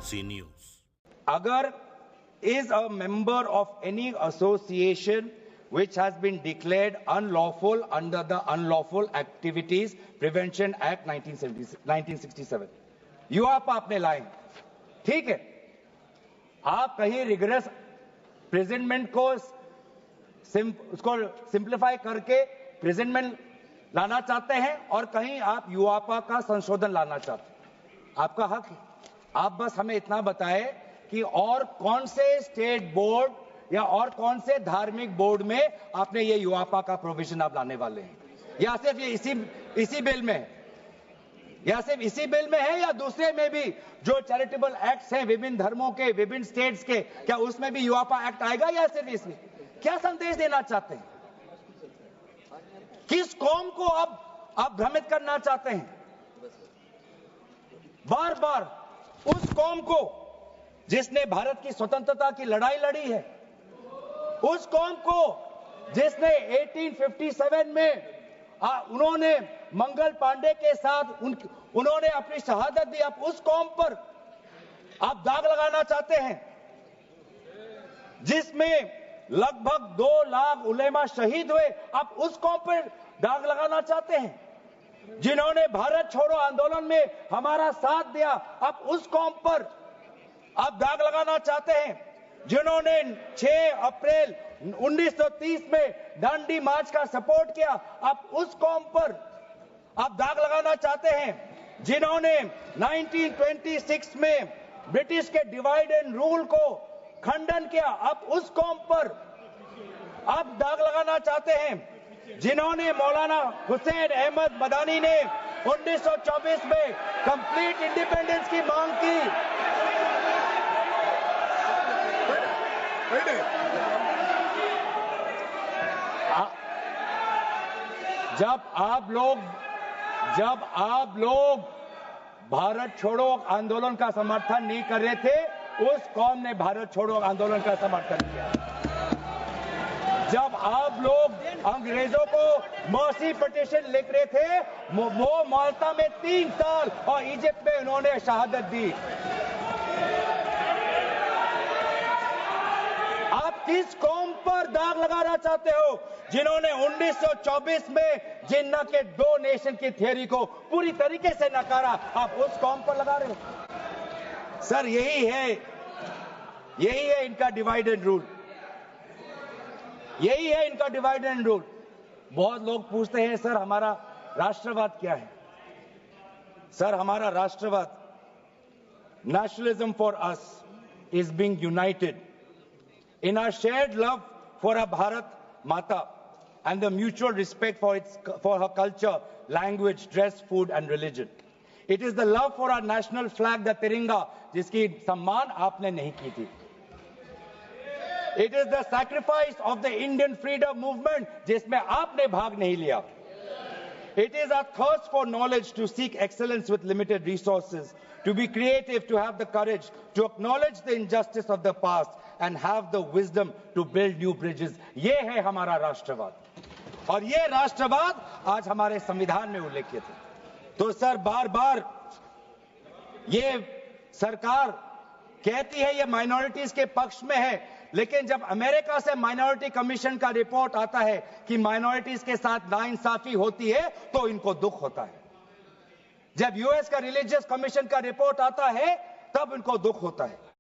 TMC News. Agar is a member of any association which has been declared unlawful under the Unlawful Activities Prevention Act 1967. युवापा आपने लाए, ठीक है, आप कहीं rigorous presentment को उसको सिंप्लीफाई करके प्रेजेंटमेंट लाना चाहते हैं और कहीं आप युवापा का संशोधन लाना चाहते हैं, आपका हक है। आप बस हमें इतना बताएं कि और कौन से स्टेट बोर्ड या और कौन से धार्मिक बोर्ड में आपने ये युवापा का प्रोविजन आप लाने वाले हैं, या सिर्फ ये इसी बिल में है, या सिर्फ इसी बिल में है या दूसरे में भी जो चैरिटेबल एक्ट्स हैं विभिन्न धर्मों के विभिन्न स्टेट्स के, क्या उसमें भी युवापा एक्ट आएगा या सिर्फ इसमें? क्या संदेश देना चाहते हैं? किस कौम को आप भ्रमित करना चाहते हैं? बार बार उस कौम को जिसने भारत की स्वतंत्रता की लड़ाई लड़ी है, उस कौम को जिसने 1857 में उन्होंने मंगल पांडे के साथ उन्होंने अपनी शहादत दी, आप उस कौम पर आप दाग लगाना चाहते हैं जिसमें लगभग 2 लाख उलेमा शहीद हुए, आप उस कौम पर दाग लगाना चाहते हैं जिन्होंने भारत छोड़ो आंदोलन में हमारा साथ दिया, आप उस कौम पर आप दाग लगाना चाहते हैं जिन्होंने 6 अप्रैल 1930 में दांडी मार्च का सपोर्ट किया, आप उस कौम पर आप दाग लगाना चाहते हैं जिन्होंने 1926 में ब्रिटिश के डिवाइड एंड रूल को खंडन किया, आप उस कौम पर आप दाग लगाना चाहते हैं जिन्होंने मौलाना हुसैन अहमद मदानी ने 1924 में कंप्लीट इंडिपेंडेंस की मांग की। जब आप लोग भारत छोड़ो आंदोलन का समर्थन नहीं कर रहे थे, उस कौम ने भारत छोड़ो आंदोलन का समर्थन किया। जब आप लोग अंग्रेजों को मर्सी पिटीशन लिख रहे थे, वो माल्टा में 3 साल और इजिप्ट में उन्होंने शहादत दी। आप किस कौम पर दाग लगाना चाहते हो जिन्होंने 1924 में जिन्ना के 2 नेशन की थ्योरी को पूरी तरीके से नकारा, आप उस कौम पर लगा रहे हो? सर यही है इनका डिवाइड एंड रूल, यही है इनका डिवाइड एंड रूल। बहुत लोग पूछते हैं सर हमारा राष्ट्रवाद क्या है? सर हमारा राष्ट्रवाद, nationalism for us is being United in our shared love for our Bharat Mata and the mutual respect for her culture, language, dress, food and religion. It is the love for our national flag, the Tiringa, जिसकी सम्मान आपने नहीं की थी. It is the sacrifice of the Indian freedom movement, जिसमें आपने भाग नहीं लिया. It is our thirst for knowledge to seek excellence with limited resources, to be creative, to have the courage, to acknowledge the injustice of the past and have the wisdom to build new bridges. ये है हमारा राष्ट्रवाद और ये राष्ट्रवाद आज हमारे संविधान में उल्लेखित है। तो सर बार बार ये सरकार कहती है ये माइनॉरिटीज के पक्ष में है, लेकिन जब अमेरिका से माइनॉरिटी कमीशन का रिपोर्ट आता है कि माइनॉरिटीज के साथ नाइंसाफी होती है तो इनको दुख होता है। जब यूएस का रिलीजियस कमीशन का रिपोर्ट आता है तब इनको दुख होता है।